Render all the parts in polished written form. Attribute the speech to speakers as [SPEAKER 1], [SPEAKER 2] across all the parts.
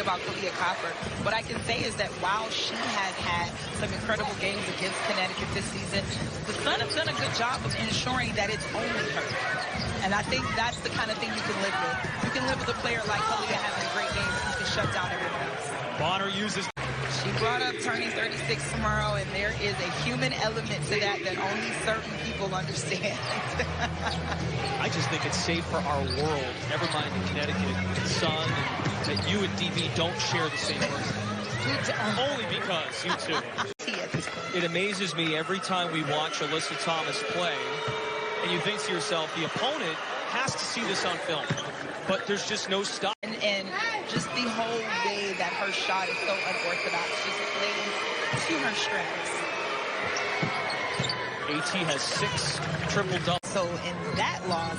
[SPEAKER 1] about Kalia Copper. What I can say is that while she has had some incredible games against Connecticut this season, the Sun have done a good job of ensuring that it's only her. And I think that's the kind of thing you can live with. You can live with a player like Kalia having a great game and you can shut down everyone else.
[SPEAKER 2] Bonner uses...
[SPEAKER 1] She brought up turning 36 tomorrow, and there is a human element to that only certain people understand.
[SPEAKER 2] I just think it's safe for our world, never mind the Connecticut Sun, that you and DB don't share the same person. Only because you two. It amazes me every time we watch Alyssa Thomas play, and you think to yourself, the opponent has to see this on film, but there's just no stop.
[SPEAKER 1] And just the whole way that her shot is so unorthodox, just plays to her strengths.
[SPEAKER 2] AT has 6 triple-doubles.
[SPEAKER 1] So in that loss,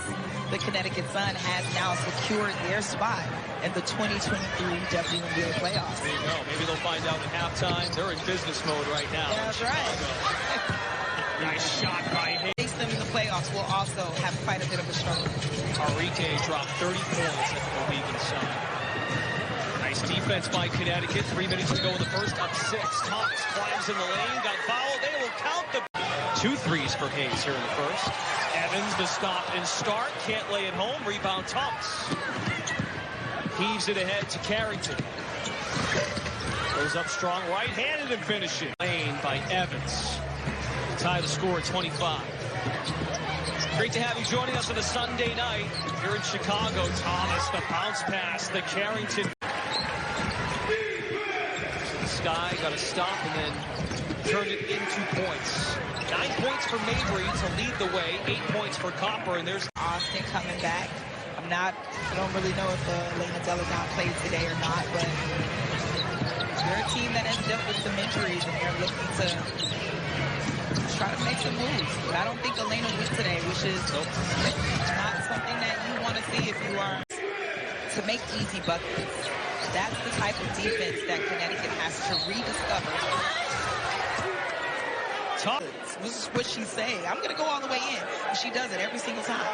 [SPEAKER 1] the Connecticut Sun has now secured their spot in the 2023 WNBA playoffs.
[SPEAKER 2] There you go. Maybe they'll find out at halftime. They're in business mode right now.
[SPEAKER 1] That's right.
[SPEAKER 2] Nice shot by Hayes.
[SPEAKER 1] Face them in the playoffs will also have quite a bit of a struggle.
[SPEAKER 2] Enrique dropped 30 points at the Mohegan Sun. Nice defense by Connecticut. 3 minutes to go in the first, up 6. Thomas climbs in the lane, got fouled. They will count the 2 threes for Hayes here in the first. Evans, the stop and start. Can't lay it home. Rebound Thomas. Heaves it ahead to Carrington. Goes up strong, right-handed and finishes. Lane by Evans. Tie the score at 25. Great to have you joining us on a Sunday night here in Chicago. Thomas, the bounce pass, the Carrington. Sky got a stop and then turned it into points. 9 points for Mabry to lead the way. 8 points for Copper, and there's
[SPEAKER 1] Austin coming back. I don't really know if Elena Delagon played today or not, but they're a team that has dealt with some injuries and they're looking to try to make some moves. But I don't think Elena went today, which is not something that you want to see if you are to make easy buckets. That's the type of defense that Connecticut has to rediscover. This is what she's saying. I'm going to go all the way in. And she does it every single time.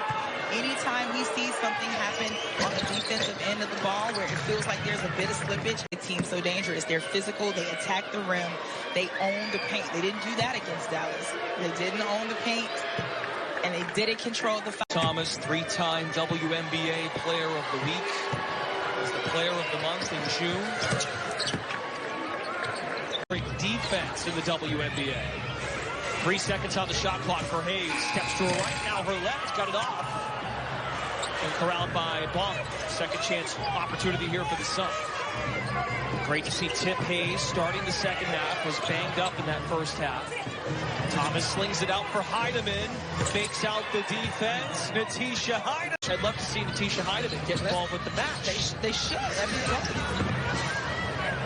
[SPEAKER 1] Anytime we see something happen on the defensive end of the ball where it feels like there's a bit of slippage, the team's so dangerous. They're physical. They attack the rim. They own the paint. They didn't do that against Dallas. They didn't own the paint, and they didn't control the foul.
[SPEAKER 2] Thomas, 3-time WNBA Player of the Week. Was the Player of the Month in June. Great defense in the WNBA. 3 seconds on the shot clock for Hayes. Steps to her right, now her left, got it off. And corralled by Bonner. Second chance opportunity here for the Sun. Great to see Tip Hayes starting the second half. Was banged up in that first half. Thomas slings it out for Heidemann. Fakes out the defense. Natisha Heidemann. I'd love to see Natisha Heidemann get involved with the match.
[SPEAKER 1] They should. I mean,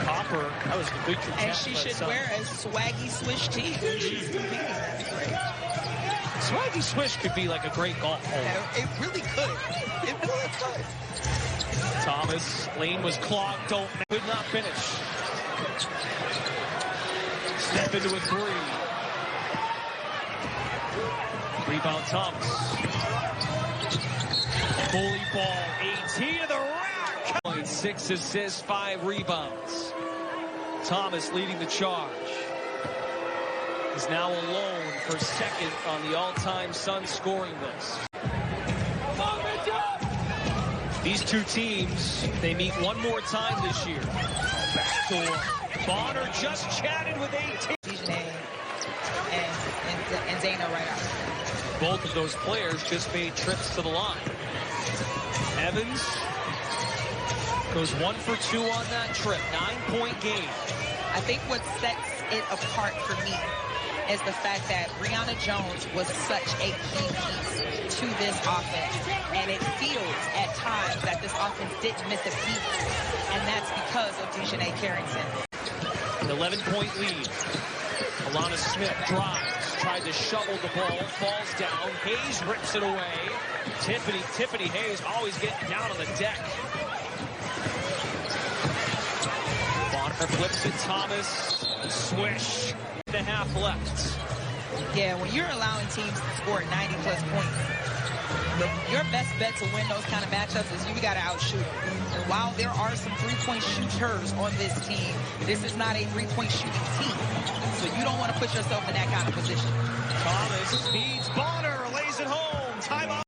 [SPEAKER 2] Copper, that was the good catch.
[SPEAKER 1] And she should wear a swaggy swish tee when she's competing. That'd be great.
[SPEAKER 2] Swaggy swish could be like a great golf hole.
[SPEAKER 1] Yeah, it really could. It really could.
[SPEAKER 2] Thomas, lane was clogged, could not finish. Step into a 3. Rebound Thomas. Bully ball, 18 to the rack. 6 assists, 5 rebounds. Thomas leading the charge. Is now alone for second on the all-time Sun scoring list. These two teams, they meet one more time this year. Backdoor. Bonner just chatted with 18.
[SPEAKER 1] And Dana right out.
[SPEAKER 2] Both of those players just made trips to the line. Evans goes 1 for 2 on that trip. 9-point game.
[SPEAKER 1] I think what sets it apart for me is the fact that Brianna Jones was such a key piece to this offense. And it feels at times that this offense didn't miss a beat. And that's because of Dejanay Carrington.
[SPEAKER 2] An 11-point lead. Alana Smith drives, tried to shovel the ball, falls down. Hayes rips it away. Tiffany Hayes always getting down on the deck. Bonner flips it, Thomas, swish. And a half left.
[SPEAKER 1] Yeah, when you're allowing teams to score 90-plus points, Your best bet to win those kind of matchups is you got to outshoot. And while there are some three-point shooters on this team, this is not a three-point shooting team. So you don't want to put yourself in that kind of position.
[SPEAKER 2] Thomas speeds Bonner, lays it home. Timeout.